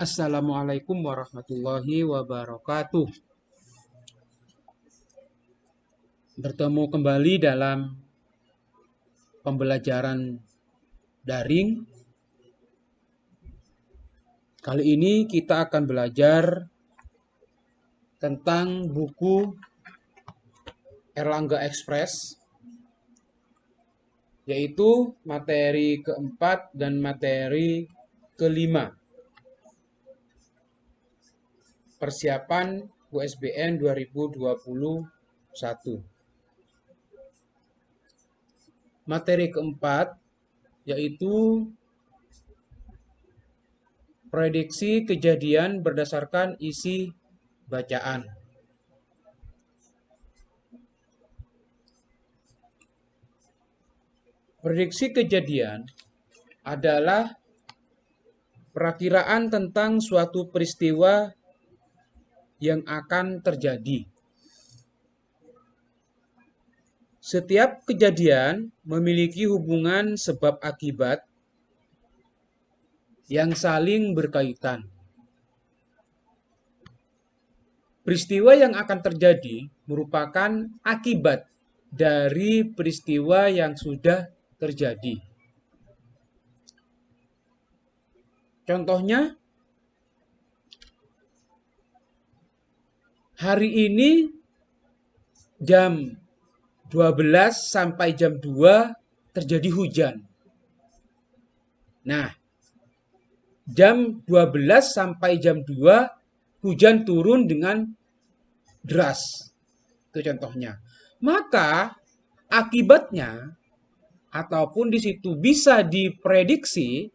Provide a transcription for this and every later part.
Assalamualaikum warahmatullahi wabarakatuh. Bertemu kembali dalam pembelajaran daring. Kali ini kita akan belajar tentang buku Erlangga Express, yaitu materi keempat dan materi kelima. Persiapan USBN 2021. Materi keempat yaitu prediksi kejadian berdasarkan isi bacaan. Prediksi kejadian adalah perakiraan tentang suatu peristiwa yang akan terjadi. Setiap kejadian memiliki hubungan sebab akibat yang saling berkaitan. Peristiwa yang akan terjadi merupakan akibat dari peristiwa yang sudah terjadi. Contohnya, hari ini jam 12 sampai jam 2 terjadi hujan. Nah, jam 12 sampai jam 2 hujan turun dengan deras. Itu contohnya. Maka akibatnya ataupun di situ bisa diprediksi,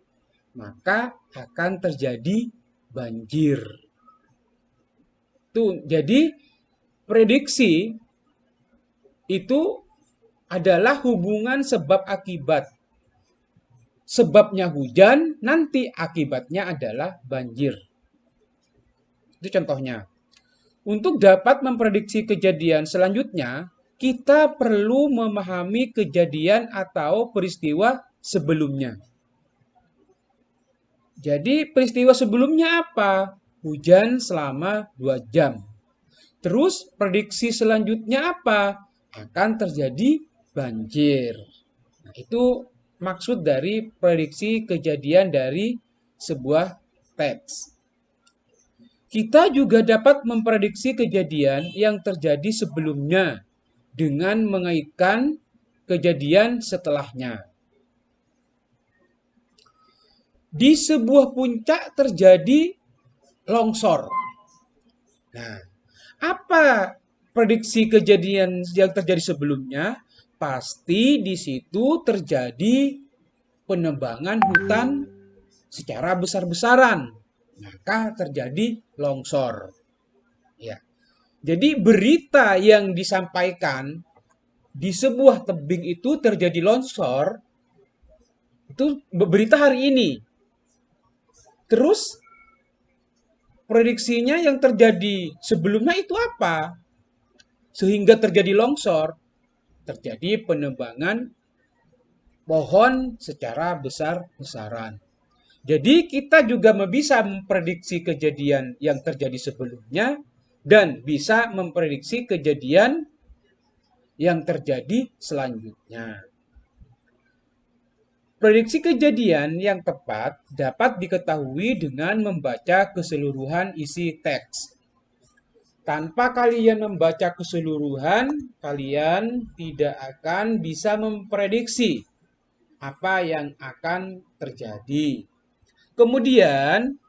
maka akan terjadi banjir. Jadi prediksi itu adalah hubungan sebab akibat. Sebabnya hujan, nanti akibatnya adalah banjir. Itu contohnya. Untuk dapat memprediksi kejadian selanjutnya, kita perlu memahami kejadian atau peristiwa sebelumnya. Jadi peristiwa sebelumnya apa? Hujan selama 2 jam. Terus prediksi selanjutnya apa? Akan terjadi banjir. Nah, itu maksud dari prediksi kejadian dari sebuah teks. Kita juga dapat memprediksi kejadian yang terjadi sebelumnya dengan mengaitkan kejadian setelahnya. Di sebuah puncak terjadi longsor. Nah, apa prediksi kejadian yang terjadi sebelumnya? Pasti di situ terjadi penebangan hutan secara besar-besaran. Maka terjadi longsor. Ya. Jadi berita yang disampaikan di sebuah tebing itu terjadi longsor, itu berita hari ini. Terus prediksinya yang terjadi sebelumnya itu apa? Sehingga terjadi longsor, terjadi penebangan pohon secara besar-besaran. Jadi kita juga bisa memprediksi kejadian yang terjadi sebelumnya dan bisa memprediksi kejadian yang terjadi selanjutnya. Prediksi kejadian yang tepat dapat diketahui dengan membaca keseluruhan isi teks. Tanpa kalian membaca keseluruhan, kalian tidak akan bisa memprediksi apa yang akan terjadi. Kemudian,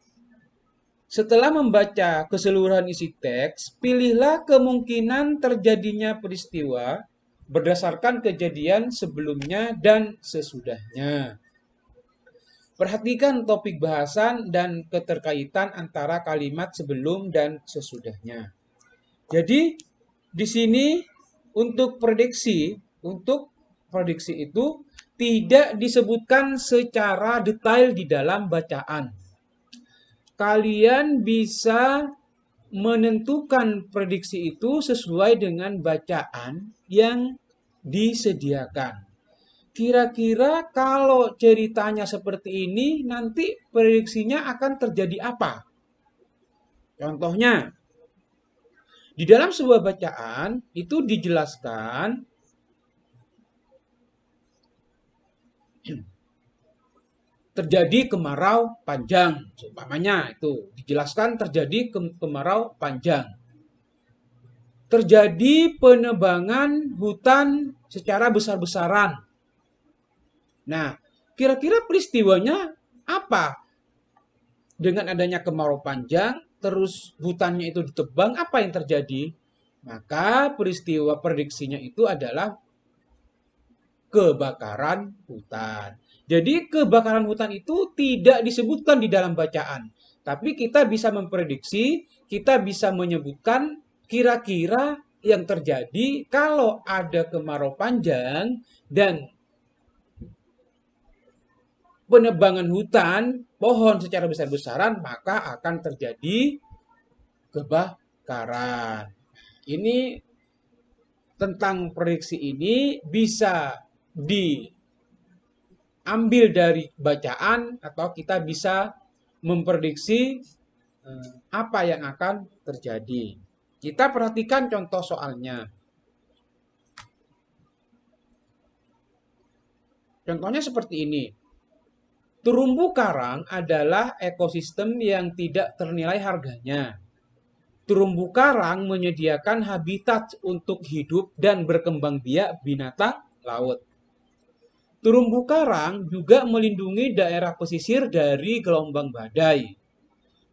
setelah membaca keseluruhan isi teks, pilihlah kemungkinan terjadinya peristiwa berdasarkan kejadian sebelumnya dan sesudahnya. Perhatikan topik bahasan dan keterkaitan antara kalimat sebelum dan sesudahnya. Jadi, di sini untuk prediksi itu tidak disebutkan secara detail di dalam bacaan. Kalian bisa menentukan prediksi itu sesuai dengan bacaan yang disediakan. Kira-kira kalau ceritanya seperti ini, nanti prediksinya akan terjadi apa? Contohnya, di dalam sebuah bacaan itu dijelaskan terjadi kemarau panjang, umpamanya itu dijelaskan terjadi kemarau panjang. Terjadi penebangan hutan secara besar-besaran. Nah, kira-kira peristiwanya apa? Dengan adanya kemarau panjang, terus hutannya itu ditebang, apa yang terjadi? Maka peristiwa prediksinya itu adalah kebakaran hutan. Jadi kebakaran hutan itu tidak disebutkan di dalam bacaan. Tapi kita bisa memprediksi, kita bisa menyebutkan kira-kira yang terjadi kalau ada kemarau panjang dan penebangan hutan, pohon secara besar-besaran, maka akan terjadi kebakaran. Ini tentang prediksi ini bisa diambil dari bacaan atau kita bisa memprediksi apa yang akan terjadi. Kita perhatikan contoh soalnya. Contohnya seperti ini. Terumbu karang adalah ekosistem yang tidak ternilai harganya. Terumbu karang menyediakan habitat untuk hidup dan berkembang biak binatang laut. Terumbu karang juga melindungi daerah pesisir dari gelombang badai.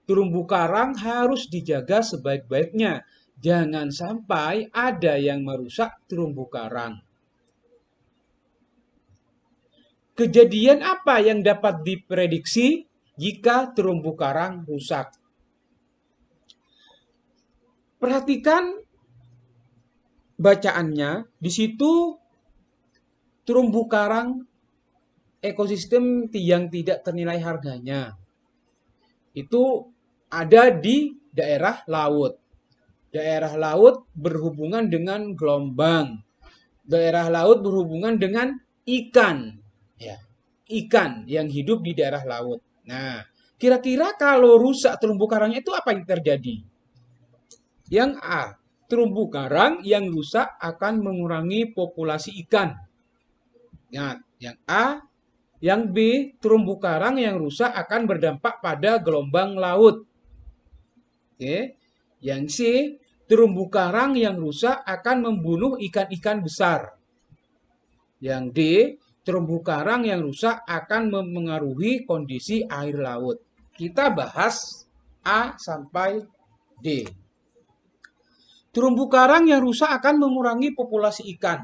Terumbu karang harus dijaga sebaik-baiknya. Jangan sampai ada yang merusak terumbu karang. Kejadian apa yang dapat diprediksi jika terumbu karang rusak? Perhatikan bacaannya. Di situ terumbu karang ekosistem yang tidak ternilai harganya. Itu ada di daerah laut. Daerah laut berhubungan dengan gelombang. Daerah laut berhubungan dengan ikan. Ya, ikan yang hidup di daerah laut. Nah, kira-kira kalau rusak terumbu karangnya itu apa yang terjadi? Yang A, terumbu karang yang rusak akan mengurangi populasi ikan. Nah, yang A. Yang B, terumbu karang yang rusak akan berdampak pada gelombang laut. Oke. Yang C, terumbu karang yang rusak akan membunuh ikan-ikan besar. Yang D, terumbu karang yang rusak akan memengaruhi kondisi air laut. Kita bahas A sampai D. Terumbu karang yang rusak akan mengurangi populasi ikan.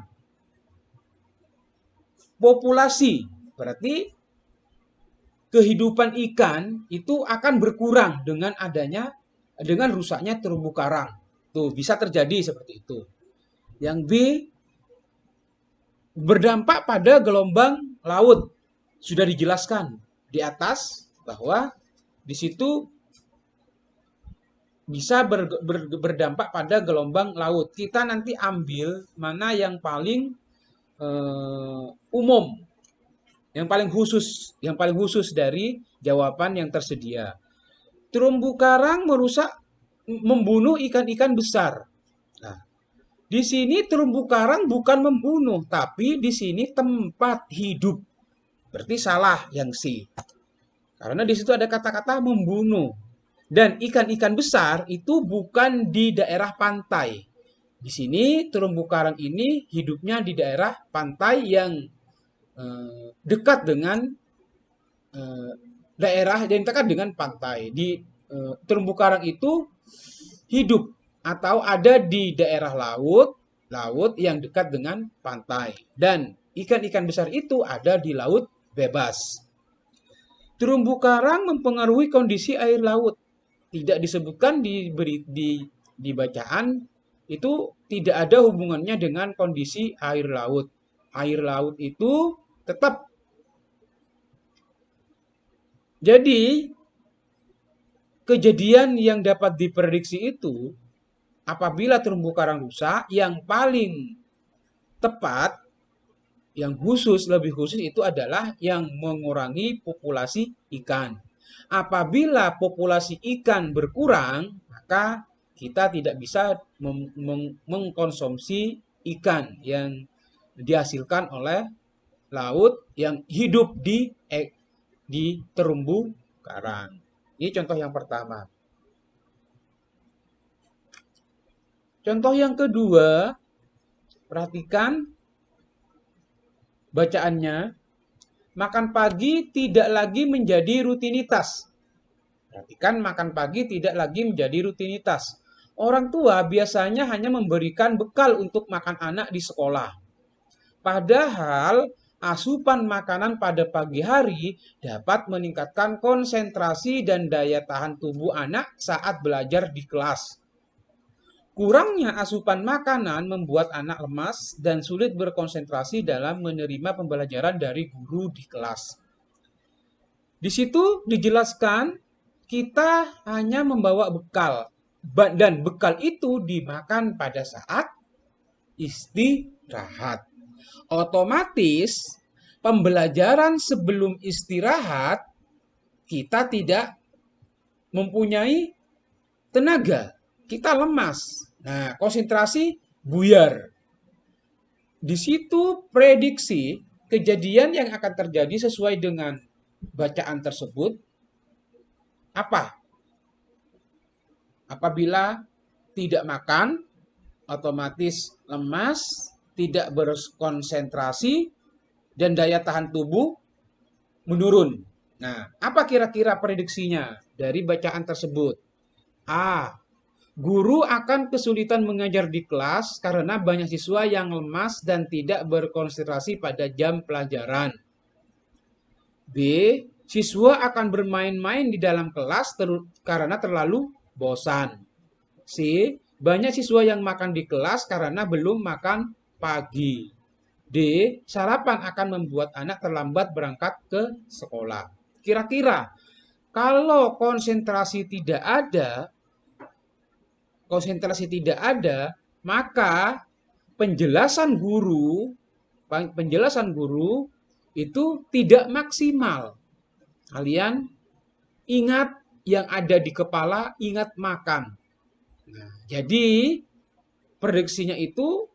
Populasi berarti kehidupan ikan itu akan berkurang dengan rusaknya terumbu karang. Tuh, bisa terjadi seperti itu. Yang B, berdampak pada gelombang laut. Sudah dijelaskan di atas bahwa di situ bisa berdampak pada gelombang laut. Kita nanti ambil mana yang paling umum, yang paling khusus dari jawaban yang tersedia. Terumbu karang membunuh ikan-ikan besar. Nah, di sini terumbu karang bukan membunuh, tapi di sini tempat hidup. Berarti salah yang C. Karena di situ ada kata-kata membunuh. Dan ikan-ikan besar itu bukan di daerah pantai. Di sini terumbu karang ini hidupnya di daerah pantai yang dekat dengan daerah yang dekat dengan pantai. Terumbu karang itu hidup atau ada di daerah laut yang dekat dengan pantai. Dan ikan-ikan besar itu ada di laut bebas. Terumbu karang mempengaruhi kondisi air laut. Tidak disebutkan di bacaan, itu tidak ada hubungannya dengan kondisi air laut. Air laut itu tetap. Jadi, kejadian yang dapat diprediksi itu, apabila terumbu karang rusak, yang paling tepat, yang lebih khusus itu adalah yang mengurangi populasi ikan. Apabila populasi ikan berkurang, maka kita tidak bisa mengkonsumsi ikan yang dihasilkan oleh laut yang hidup di terumbu karang. Ini contoh yang pertama. Contoh yang kedua, perhatikan bacaannya. Makan pagi tidak lagi menjadi rutinitas. Perhatikan, makan pagi tidak lagi menjadi rutinitas. Orang tua biasanya hanya memberikan bekal untuk makan anak di sekolah. Padahal asupan makanan pada pagi hari dapat meningkatkan konsentrasi dan daya tahan tubuh anak saat belajar di kelas. Kurangnya asupan makanan membuat anak lemas dan sulit berkonsentrasi dalam menerima pembelajaran dari guru di kelas. Di situ dijelaskan kita hanya membawa bekal dan bekal itu dimakan pada saat istirahat. Otomatis pembelajaran sebelum istirahat kita tidak mempunyai tenaga, kita lemas. Nah, konsentrasi buyar. Di situ prediksi kejadian yang akan terjadi sesuai dengan bacaan tersebut apa? Apabila tidak makan, otomatis lemas, tidak berkonsentrasi, dan daya tahan tubuh menurun. Nah, apa kira-kira prediksinya dari bacaan tersebut? A. Guru akan kesulitan mengajar di kelas karena banyak siswa yang lemas dan tidak berkonsentrasi pada jam pelajaran. B. Siswa akan bermain-main di dalam kelas karena terlalu bosan. C. Banyak siswa yang makan di kelas karena belum makan pagi. D. Sarapan akan membuat anak terlambat berangkat ke sekolah. Kira-kira kalau konsentrasi tidak ada, maka penjelasan guru itu tidak maksimal. Kalian ingat yang ada di kepala, ingat makan. Nah, jadi prediksinya itu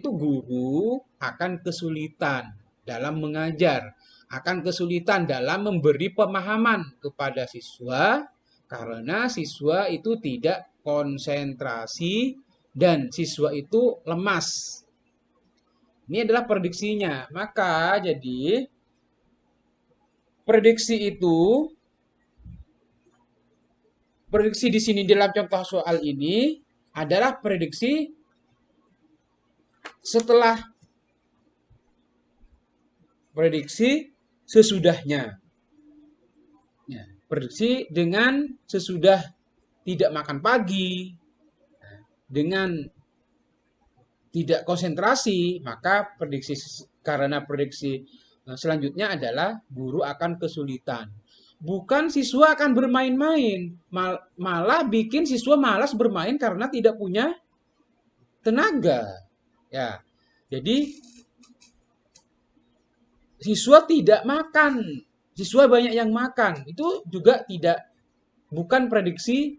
guru akan kesulitan dalam mengajar, akan kesulitan dalam memberi pemahaman kepada siswa karena siswa itu tidak konsentrasi dan siswa itu lemas. Ini adalah prediksinya. Maka jadi prediksi di sini dalam contoh soal ini adalah prediksi setelah prediksi sesudahnya. Ya, prediksi dengan sesudah tidak makan pagi, dengan tidak konsentrasi, maka karena prediksi selanjutnya adalah guru akan kesulitan. Bukan siswa akan bermain-main, malah bikin siswa malas bermain karena tidak punya tenaga. Ya, jadi siswa tidak makan, siswa banyak yang makan, itu juga bukan prediksi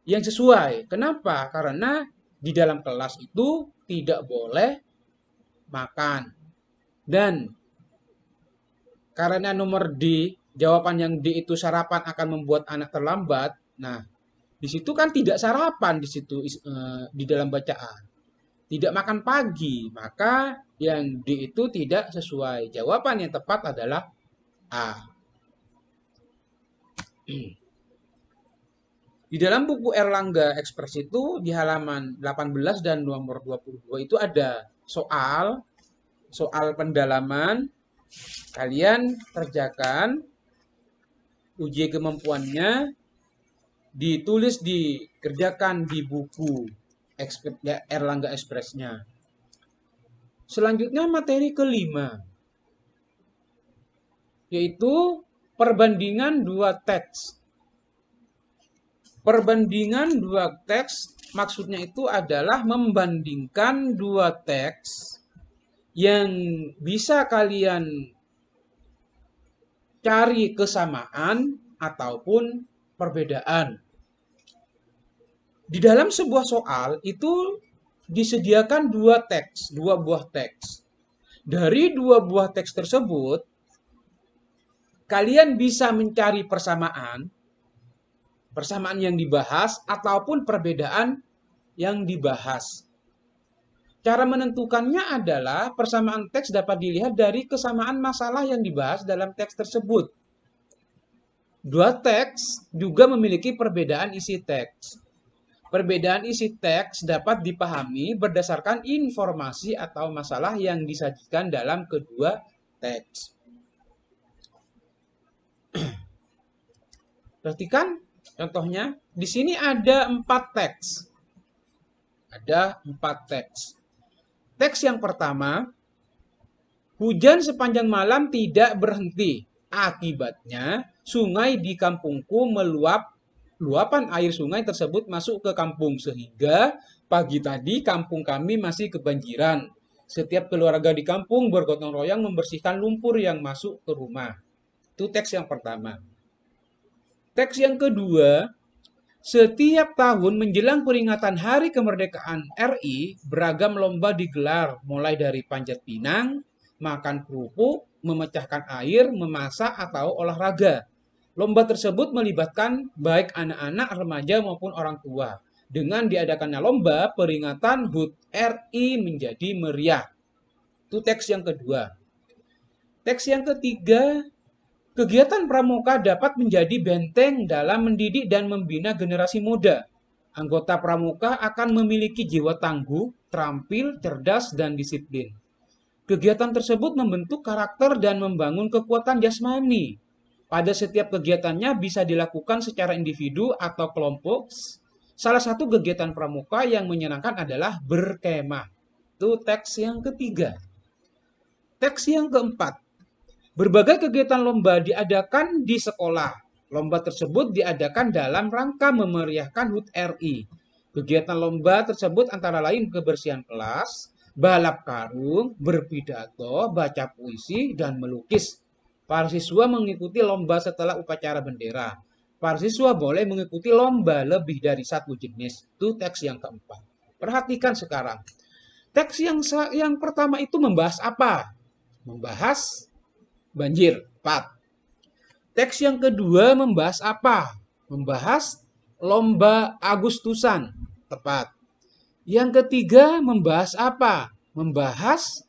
yang sesuai. Kenapa? Karena di dalam kelas itu tidak boleh makan. Dan karena nomor D, jawaban yang D itu sarapan akan membuat anak terlambat. Nah, di situ kan tidak sarapan di situ di dalam bacaan. Tidak makan pagi, maka yang D itu tidak sesuai. Jawaban yang tepat adalah A. Di dalam buku Erlangga Express itu di halaman 18 dan nomor 22 itu ada soal pendalaman. Kalian kerjakan uji kemampuannya, dikerjakan di buku Erlangga Express-nya. Selanjutnya materi kelima, yaitu perbandingan dua teks. Perbandingan dua teks maksudnya itu adalah membandingkan dua teks yang bisa kalian cari kesamaan ataupun perbedaan. Di dalam sebuah soal itu disediakan dua buah teks. Dari dua buah teks tersebut, kalian bisa mencari persamaan yang dibahas ataupun perbedaan yang dibahas. Cara menentukannya adalah persamaan teks dapat dilihat dari kesamaan masalah yang dibahas dalam teks tersebut. Dua teks juga memiliki perbedaan isi teks. Perbedaan isi teks dapat dipahami berdasarkan informasi atau masalah yang disajikan dalam kedua teks. Perhatikan contohnya, di sini ada 4 teks. Ada 4 teks. Teks yang pertama, hujan sepanjang malam tidak berhenti. Akibatnya, sungai di kampungku meluap. Luapan air sungai tersebut masuk ke kampung sehingga pagi tadi kampung kami masih kebanjiran. Setiap keluarga di kampung bergotong royong membersihkan lumpur yang masuk ke rumah. Itu teks yang pertama. Teks yang kedua, setiap tahun menjelang peringatan Hari Kemerdekaan RI, beragam lomba digelar mulai dari panjat pinang, makan kerupuk, memecahkan air, memasak atau olahraga. Lomba tersebut melibatkan baik anak-anak, remaja maupun orang tua. Dengan diadakannya lomba, peringatan HUT RI menjadi meriah. Itu teks yang kedua. Teks yang ketiga, kegiatan pramuka dapat menjadi benteng dalam mendidik dan membina generasi muda. Anggota pramuka akan memiliki jiwa tangguh, terampil, cerdas, dan disiplin. Kegiatan tersebut membentuk karakter dan membangun kekuatan jasmani. Pada setiap kegiatannya bisa dilakukan secara individu atau kelompok. Salah satu kegiatan pramuka yang menyenangkan adalah berkemah. Itu teks yang ketiga. Teks yang keempat. Berbagai kegiatan lomba diadakan di sekolah. Lomba tersebut diadakan dalam rangka memeriahkan HUT RI. Kegiatan lomba tersebut antara lain kebersihan kelas, balap karung, berpidato, baca puisi, dan melukis. Para siswa mengikuti lomba setelah upacara bendera. Para siswa boleh mengikuti lomba lebih dari satu jenis. Itu teks yang keempat. Perhatikan sekarang. Teks yang pertama itu membahas apa? Membahas banjir. 4. Teks yang kedua membahas apa? Membahas lomba Agustusan. Tepat. Yang ketiga membahas apa? Membahas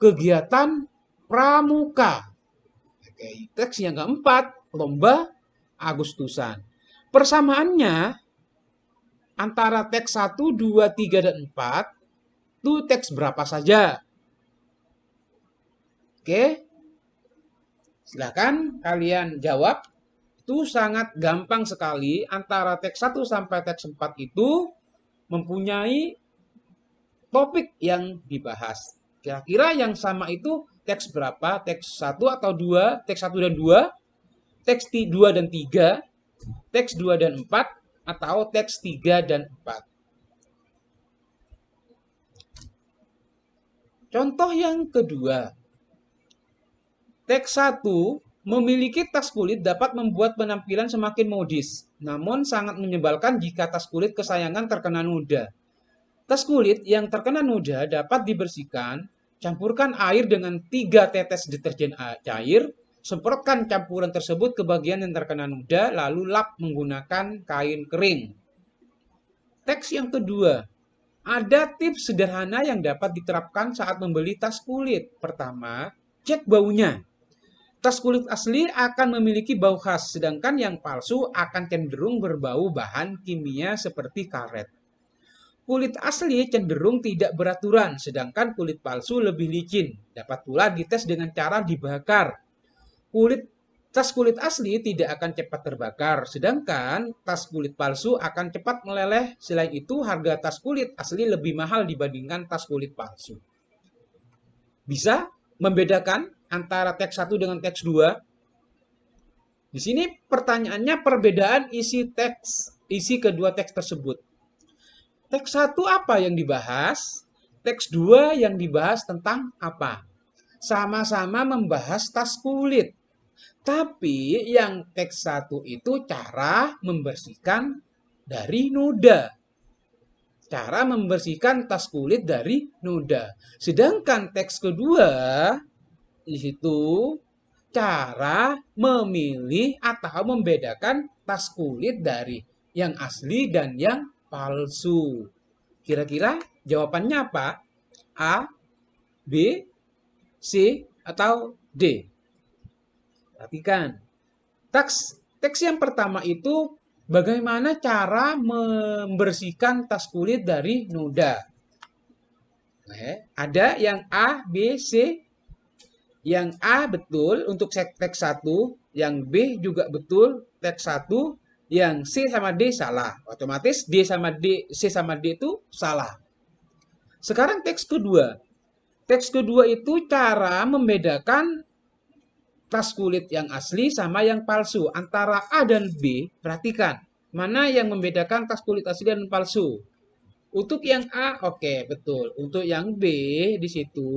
kegiatan pramuka. Oke, teks yang keempat, lomba Agustusan. Persamaannya antara teks 1, 2, 3, dan 4 itu teks berapa saja? Oke. Silakan kalian jawab. Itu sangat gampang sekali. Antara teks 1 sampai teks 4 itu mempunyai topik yang dibahas. Kira-kira yang sama itu teks berapa? Teks 1 atau 2? Teks 1 dan 2? Teks 2 dan 3? Teks 2 dan 4? Atau teks 3 dan 4? Contoh yang kedua. Teks 1 memiliki tas kulit dapat membuat penampilan semakin modis, namun sangat menyebalkan jika tas kulit kesayangan terkena noda. Tas kulit yang terkena noda dapat dibersihkan, campurkan air dengan 3 tetes deterjen cair, semprotkan campuran tersebut ke bagian yang terkena noda, lalu lap menggunakan kain kering. Teks yang kedua, ada tips sederhana yang dapat diterapkan saat membeli tas kulit. Pertama, cek baunya. Tas kulit asli akan memiliki bau khas, sedangkan yang palsu akan cenderung berbau bahan kimia seperti karet. Kulit asli cenderung tidak beraturan, sedangkan kulit palsu lebih licin. Dapat pula dites dengan cara dibakar. Tas kulit asli tidak akan cepat terbakar, sedangkan tas kulit palsu akan cepat meleleh. Selain itu, harga tas kulit asli lebih mahal dibandingkan tas kulit palsu. Bisa membedakan antara teks 1 dengan teks 2. Di sini pertanyaannya perbedaan isi kedua teks tersebut. Teks 1 apa yang dibahas? Teks 2 yang dibahas tentang apa? Sama-sama membahas tas kulit. Tapi yang teks 1 itu cara membersihkan dari noda. Cara membersihkan tas kulit dari noda. Sedangkan teks kedua di situ cara memilih atau membedakan tas kulit dari yang asli dan yang palsu. Kira-kira jawabannya apa? A, B, C, atau D? Perhatikan. Teks yang pertama itu bagaimana cara membersihkan tas kulit dari noda. Ada yang A, B, C. Yang A betul untuk teks 1, yang B juga betul teks 1, yang C sama D salah. Otomatis D sama D, C sama D itu salah. Sekarang teks kedua. Teks kedua itu cara membedakan tas kulit yang asli sama yang palsu. Antara A dan B, perhatikan. Mana yang membedakan tas kulit asli dan palsu? Untuk yang A, oke, betul. Untuk yang B, di situ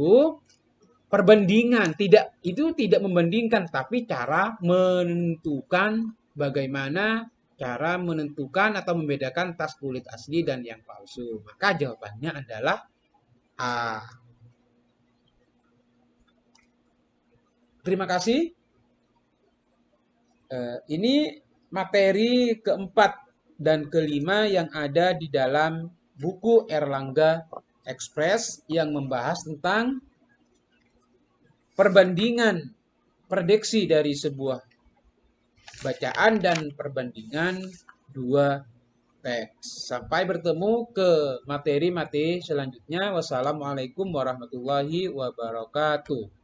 perbandingan, itu tidak membandingkan, tapi cara menentukan bagaimana cara menentukan atau membedakan tas kulit asli dan yang palsu. Maka jawabannya adalah A. Terima kasih. Ini materi keempat dan kelima yang ada di dalam buku Erlangga Express yang membahas tentang perbandingan prediksi dari sebuah bacaan dan perbandingan dua teks. Sampai bertemu ke materi-materi selanjutnya. Wassalamualaikum warahmatullahi wabarakatuh.